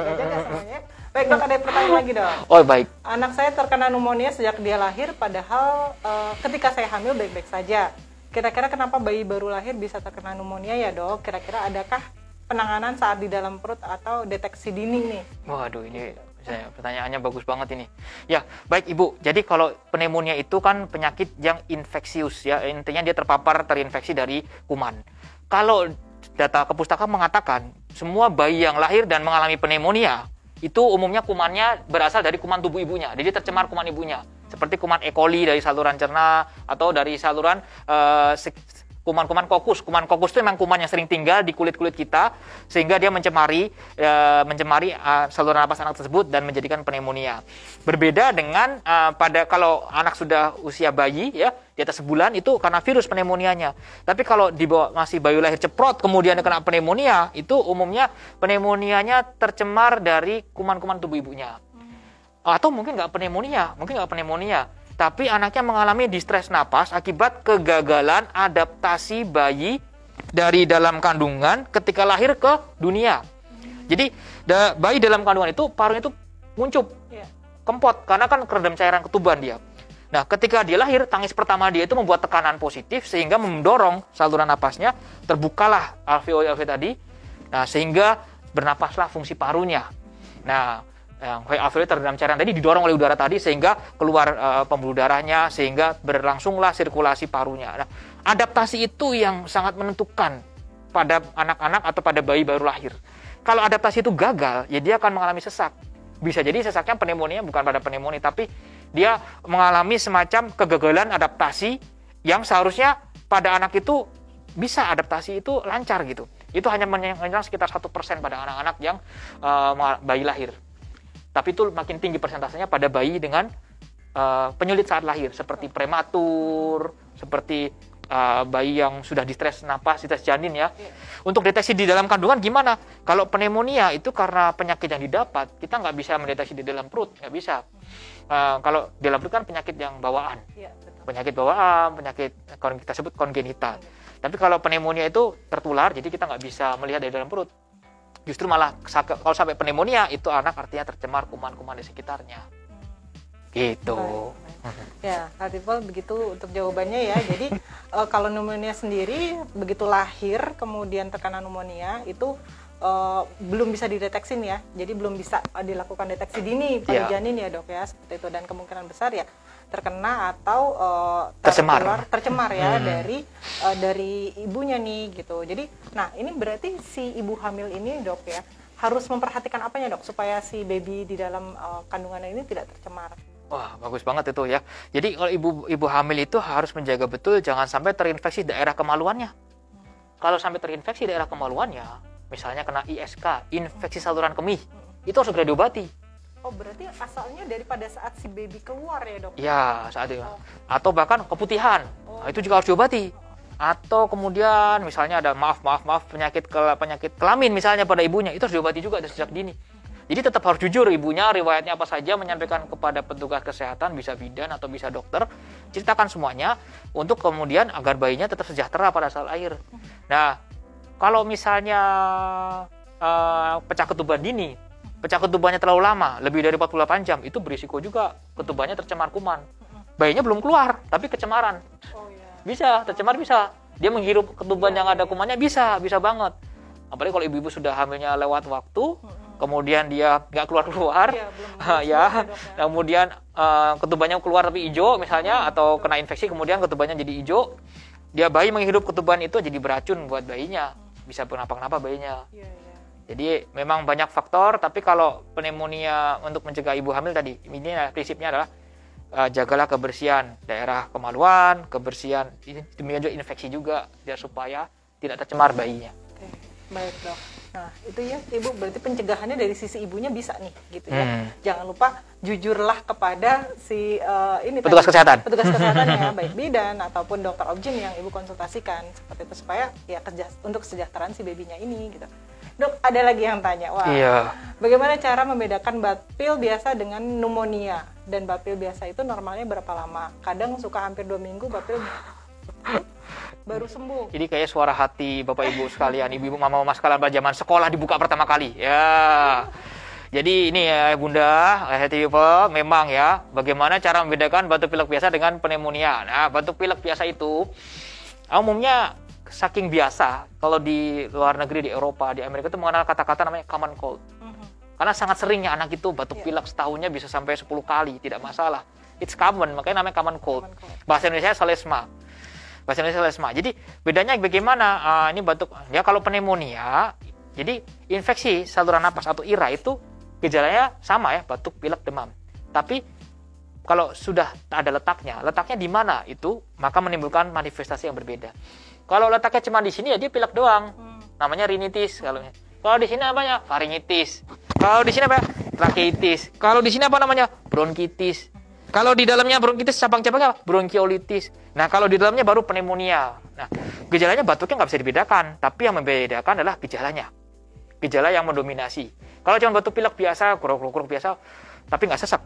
Jaga semuanya. Baik dok, ada pertanyaan lagi dok. Oh baik. Anak saya terkena pneumonia sejak dia lahir, padahal ketika saya hamil baik-baik saja. Kira-kira kenapa bayi baru lahir bisa terkena pneumonia ya dok? Kira-kira adakah penanganan saat di dalam perut atau deteksi dini nih? Waduh, ini pertanyaannya bagus banget ini. Ya, baik Ibu. Jadi kalau pneumonia itu kan penyakit yang infeksius ya. Intinya dia terinfeksi dari kuman. Kalau data kepustakaan mengatakan semua bayi yang lahir dan mengalami pneumonia itu umumnya kumannya berasal dari kuman tubuh ibunya. Jadi tercemar kuman ibunya. Seperti kuman E. coli dari saluran cerna atau dari saluran kuman-kuman kokus. Kuman kokus itu memang kuman yang sering tinggal di kulit-kulit kita sehingga dia mencemari saluran napas anak tersebut dan menjadikan pneumonia. Berbeda dengan kalau anak sudah usia bayi ya, di atas sebulan itu karena virus pneumonianya. Tapi kalau di bawah masih bayi lahir ceprot kemudian kena pneumonia, itu umumnya pneumonianya tercemar dari kuman-kuman tubuh ibunya. Atau mungkin nggak pneumonia, tapi anaknya mengalami distres napas akibat kegagalan adaptasi bayi dari dalam kandungan ketika lahir ke dunia. Jadi bayi dalam kandungan itu parunya itu nguncup, kempot, karena kan kerendam cairan ketuban dia. Nah, ketika dia lahir, tangis pertama dia itu membuat tekanan positif sehingga mendorong saluran napasnya, terbukalah alveoli tadi, nah sehingga bernapaslah fungsi parunya. Nah, alveoli terendam cairan tadi didorong oleh udara tadi sehingga keluar pembuluh darahnya sehingga berlangsunglah sirkulasi parunya. Nah, adaptasi itu yang sangat menentukan pada anak-anak atau pada bayi baru lahir. Kalau adaptasi itu gagal, ya dia akan mengalami sesak. Bisa jadi sesaknya pneumonia bukan pada pneumonia, tapi dia mengalami semacam kegagalan adaptasi yang seharusnya pada anak itu bisa adaptasi itu lancar gitu. Itu hanya menyerang sekitar 1% pada anak-anak yang bayi lahir. Tapi itu makin tinggi persentasenya pada bayi dengan penyulit saat lahir, seperti prematur, seperti bayi yang sudah distres napas, distres janin ya. Untuk deteksi di dalam kandungan gimana? Kalau pneumonia itu karena penyakit yang didapat, kita nggak bisa mendeteksi di dalam perut, nggak bisa. Kalau di dalam perut kan penyakit yang bawaan, penyakit bawaan, penyakit kita sebut kongenital. Tapi kalau pneumonia itu tertular, jadi kita nggak bisa melihat dari dalam perut. Justru malah kalau sampai pneumonia itu anak artinya tercemar kuman-kuman di sekitarnya. Gitu. Ya, Latiful, begitu untuk jawabannya ya. Jadi kalau pneumonia sendiri begitu lahir kemudian terkena pneumonia itu belum bisa dideteksi nih ya. Jadi belum bisa dilakukan deteksi dini pada janin ya dok ya, seperti itu. Dan kemungkinan besar ya terkena atau tercemar ya dari ibunya nih gitu. Jadi, nah ini berarti si ibu hamil ini dok ya harus memperhatikan apanya dok supaya si baby di dalam kandungannya ini tidak tercemar. Wah, bagus banget itu ya. Jadi kalau ibu hamil itu harus menjaga betul jangan sampai terinfeksi daerah kemaluannya. Kalau sampai terinfeksi daerah kemaluannya, misalnya kena ISK, infeksi saluran kemih, itu harus segera diobati. Oh, berarti asalnya daripada saat si baby keluar ya dok? Ya, saat itu. Atau bahkan keputihan, nah, itu juga harus diobati. Atau kemudian misalnya ada maaf penyakit kelamin misalnya pada ibunya, itu harus diobati juga dari sejak dini. Jadi tetap harus jujur ibunya, riwayatnya apa saja, menyampaikan kepada petugas kesehatan, bisa bidan atau bisa dokter, ceritakan semuanya untuk kemudian agar bayinya tetap sejahtera pada saat lahir. Nah, kalau misalnya pecah ketuban dini, pecah ketubannya terlalu lama, lebih dari 48 jam, itu berisiko juga ketubannya tercemar kuman. Bayinya belum keluar, tapi kecemaran. Bisa, tercemar bisa. Dia menghirup ketuban yang ada kumannya bisa banget. Apalagi kalau ibu-ibu sudah hamilnya lewat waktu, kemudian dia nggak keluar kemudian ketubannya keluar tapi hijau misalnya, atau kena infeksi kemudian ketubannya jadi hijau, dia bayi menghirup ketuban itu jadi beracun buat bayinya, bisa kenapa-kenapa bayinya. Jadi memang banyak faktor, tapi kalau pneumonia untuk mencegah ibu hamil tadi, ini prinsipnya adalah jagalah kebersihan daerah kemaluan, kebersihan demikian juga infeksi juga, biar supaya tidak tercemar bayinya. Baik dok. Nah itu ya ibu, berarti pencegahannya dari sisi ibunya bisa nih gitu ya. Jangan lupa jujurlah kepada si petugas kesehatan ya, baik bidan ataupun dokter obgyn yang ibu konsultasikan seperti itu, supaya ya untuk kesejahteraan si babynya ini gitu. Dok, ada lagi yang tanya, bagaimana cara membedakan batil biasa dengan pneumonia? Dan batil biasa itu normalnya berapa lama? Kadang suka hampir 2 minggu batil baru sembuh. Jadi kayak suara hati Bapak Ibu sekalian, ibu-ibu, mama-mama sekalian pada zaman sekolah dibuka pertama kali. Ya. Jadi ini ya Bunda, people, memang ya, bagaimana cara membedakan batuk pilek biasa dengan pneumonia. Nah, batuk pilek biasa itu umumnya saking biasa, kalau di luar negeri, di Eropa, di Amerika itu mengenal kata-kata namanya common cold. Karena sangat seringnya anak itu batuk pilek setahunnya bisa sampai 10 kali, tidak masalah. It's common, makanya namanya common cold. Bahasa Indonesia selesma. Jadi bedanya bagaimana? Ini batuk. Ya kalau pneumonia, jadi infeksi saluran napas atau IRA itu gejalanya sama ya, batuk, pilek, demam. Tapi kalau sudah ada letaknya di mana itu, maka menimbulkan manifestasi yang berbeda. Kalau letaknya cuma di sini ya dia pilek doang, namanya rinitis. Kalau di sini apanya? Faringitis. Kalau di sini apa? Tracheitis. Kalau di sini apa namanya? Bronkitis. Kalau di dalamnya bronkitis, cabang-cabangnya apa? Bronkiolitis. Nah, kalau di dalamnya baru pneumonia. Nah, gejalanya batuknya nggak bisa dibedakan, tapi yang membedakan adalah gejalanya. Gejala yang mendominasi. Kalau cuma batuk pilek biasa, kuruk-kuruk biasa, tapi nggak sesak,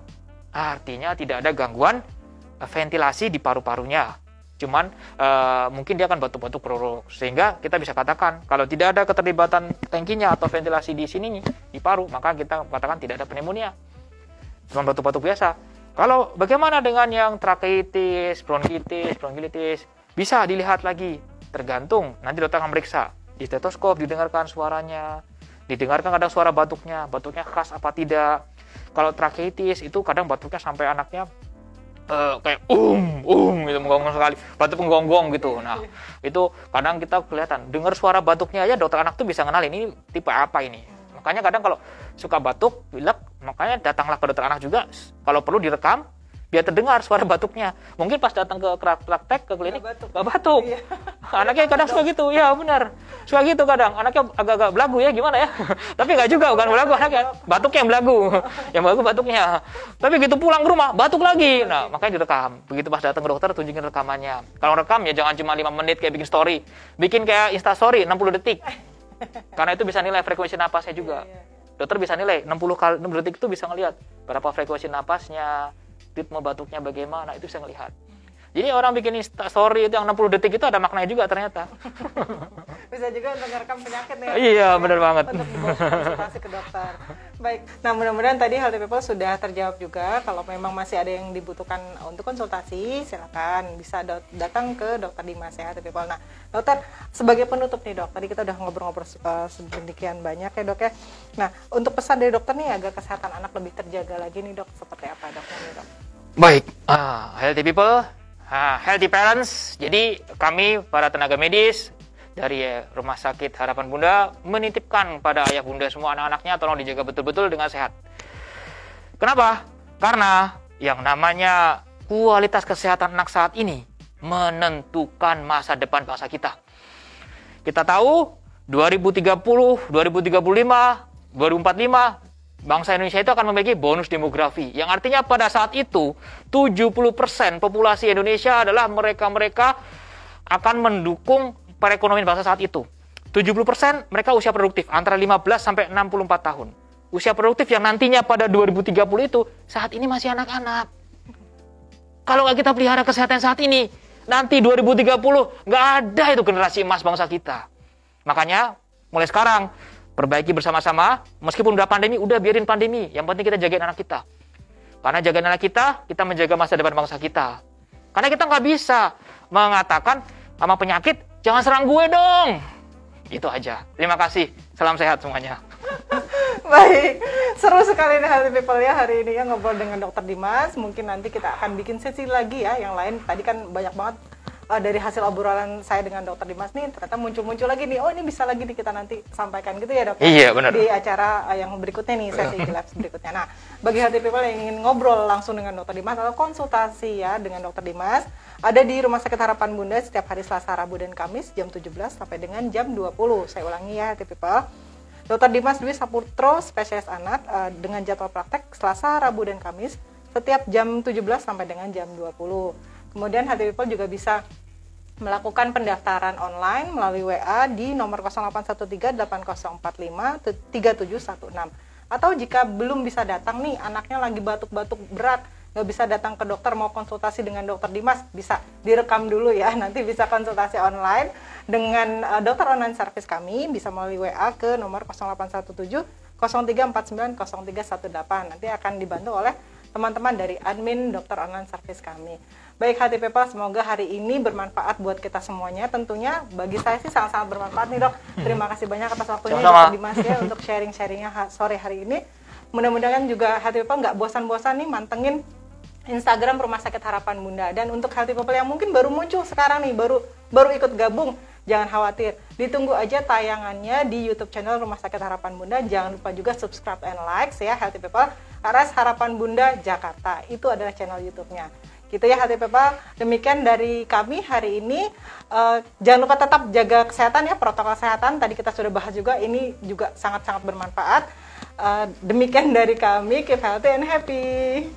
artinya tidak ada gangguan ventilasi di paru-parunya. Cuman mungkin dia akan batuk-batuk kuruk, sehingga kita bisa katakan kalau tidak ada keterlibatan tangkinya atau ventilasi di sini di paru, maka kita katakan tidak ada pneumonia. Cuma batuk-batuk biasa. Kalau bagaimana dengan yang tracheitis, bronkitis, bisa dilihat lagi, tergantung. Nanti dokter akan meriksa di stetoskop, didengarkan suaranya, didengarkan kadang suara batuknya khas apa tidak. Kalau tracheitis itu kadang batuknya sampai anaknya kayak gitu, menggonggong sekali, batuk menggonggong gitu. Nah, itu kadang kita kelihatan, dengar suara batuknya aja dokter anak tuh bisa kenalin ini tipe apa ini. Makanya kadang kalau suka batuk, pilek, makanya datanglah ke dokter anak juga, kalau perlu direkam biar terdengar suara batuknya. Mungkin pas datang ke praktek ke klinik gak batuk. Iya. Anaknya kadang suka gitu, ya benar. Suka gitu kadang, anaknya agak-agak belagu ya gimana ya. Tapi gak juga, bukan belagu anaknya, batuknya yang belagu. Yang belagu batuknya. Tapi gitu pulang ke rumah, batuk lagi. Nah, makanya direkam. Begitu pas datang ke dokter, tunjukin rekamannya. Kalau rekam ya jangan cuma 5 menit kayak bikin story. Bikin kayak Insta story 60 detik. Karena itu bisa nilai frekuensi napasnya juga. Dokter bisa nilai 60 detik itu bisa ngelihat berapa frekuensi napasnya, ritme batuknya bagaimana, itu bisa ngelihat. Jadi orang bikin story itu yang 60 detik itu ada maknanya juga ternyata. Bisa juga untuk merekam penyakit ya. Iya, benar banget. Untuk dibawa konsultasi ke dokter. Baik, nah mudah-mudahan tadi Healthy People sudah terjawab juga. Kalau memang masih ada yang dibutuhkan untuk konsultasi, silakan bisa datang ke Dokter Dimas ya Healthy People. Nah, dokter, sebagai penutup nih dok, tadi kita udah ngobrol-ngobrol sedemikian banyak ya dok ya. Nah, untuk pesan dari dokter nih agar kesehatan anak lebih terjaga lagi nih dok, seperti apa dok? Baik, Healthy People, Healthy Parents. Jadi kami para tenaga medis dari Rumah Sakit Harapan Bunda menitipkan pada ayah bunda semua anak-anaknya tolong dijaga betul-betul dengan sehat. Kenapa? Karena yang namanya kualitas kesehatan anak saat ini menentukan masa depan bangsa kita. Kita tahu 2030, 2035, 2045 bangsa Indonesia itu akan memiliki bonus demografi. Yang artinya pada saat itu 70% populasi Indonesia adalah mereka-mereka akan mendukung perekonomian bangsa saat itu. 70% mereka usia produktif antara 15 sampai 64 tahun. Usia produktif yang nantinya pada 2030 itu saat ini masih anak-anak. Kalau nggak kita pelihara kesehatan saat ini, nanti 2030 nggak ada itu generasi emas bangsa kita. Makanya mulai sekarang perbaiki bersama-sama, meskipun udah pandemi, udah biarin pandemi. Yang penting kita jagain anak kita. Karena jagain anak kita menjaga masa depan bangsa kita. Karena kita nggak bisa mengatakan sama penyakit, jangan serang gue dong. Itu aja. Terima kasih. Salam sehat semuanya. Baik, seru sekali nih Healthy People ya hari ini ya ngobrol dengan Dokter Dimas. Mungkin nanti kita akan bikin sesi lagi ya yang lain. Tadi kan banyak banget dari hasil obrolan saya dengan Dokter Dimas nih ternyata muncul lagi nih, oh ini bisa lagi nih kita nanti sampaikan gitu ya dok. Iya benar. Di acara yang berikutnya nih, sesi Labs berikutnya. Nah, bagi Healthy People yang ingin ngobrol langsung dengan Dokter Dimas atau konsultasi ya dengan Dokter Dimas, ada di Rumah Sakit Harapan Bunda setiap hari Selasa, Rabu, dan Kamis jam 17 sampai dengan jam 20. Saya ulangi ya Healthy People. Dr. Dimas Dwi Saputro, spesialis anak dengan jadwal praktek Selasa, Rabu, dan Kamis setiap jam 17 sampai dengan jam 20. Kemudian Healthy People juga bisa melakukan pendaftaran online melalui WA di nomor 0813-8045-3716. Atau jika belum bisa datang nih, anaknya lagi batuk-batuk berat, nggak bisa datang ke dokter, mau konsultasi dengan Dokter Dimas, bisa direkam dulu ya, nanti bisa konsultasi online dengan dokter online service kami, bisa melalui WA ke nomor 0817 0349 0318. Nanti akan dibantu oleh teman-teman dari admin dokter online service kami. Baik Healthy People, semoga hari ini bermanfaat buat kita semuanya. Tentunya bagi saya sih sangat-sangat bermanfaat nih dok. Terima kasih banyak atas waktunya Dokter Dimas ya untuk sharing-sharingnya sore hari ini. Mudah-mudahan juga Healthy People nggak bosan-bosan nih mantengin Instagram Rumah Sakit Harapan Bunda. Dan untuk Healthy People yang mungkin baru muncul sekarang nih, baru ikut gabung, jangan khawatir. Ditunggu aja tayangannya di YouTube channel Rumah Sakit Harapan Bunda. Jangan lupa juga subscribe and like ya Healthy People. RS Harapan Bunda Jakarta. Itu adalah channel YouTube-nya. Gitu ya Healthy People. Demikian dari kami hari ini. Jangan lupa tetap jaga kesehatan ya, protokol kesehatan. Tadi kita sudah bahas juga, ini juga sangat-sangat bermanfaat. Demikian dari kami, keep healthy and happy.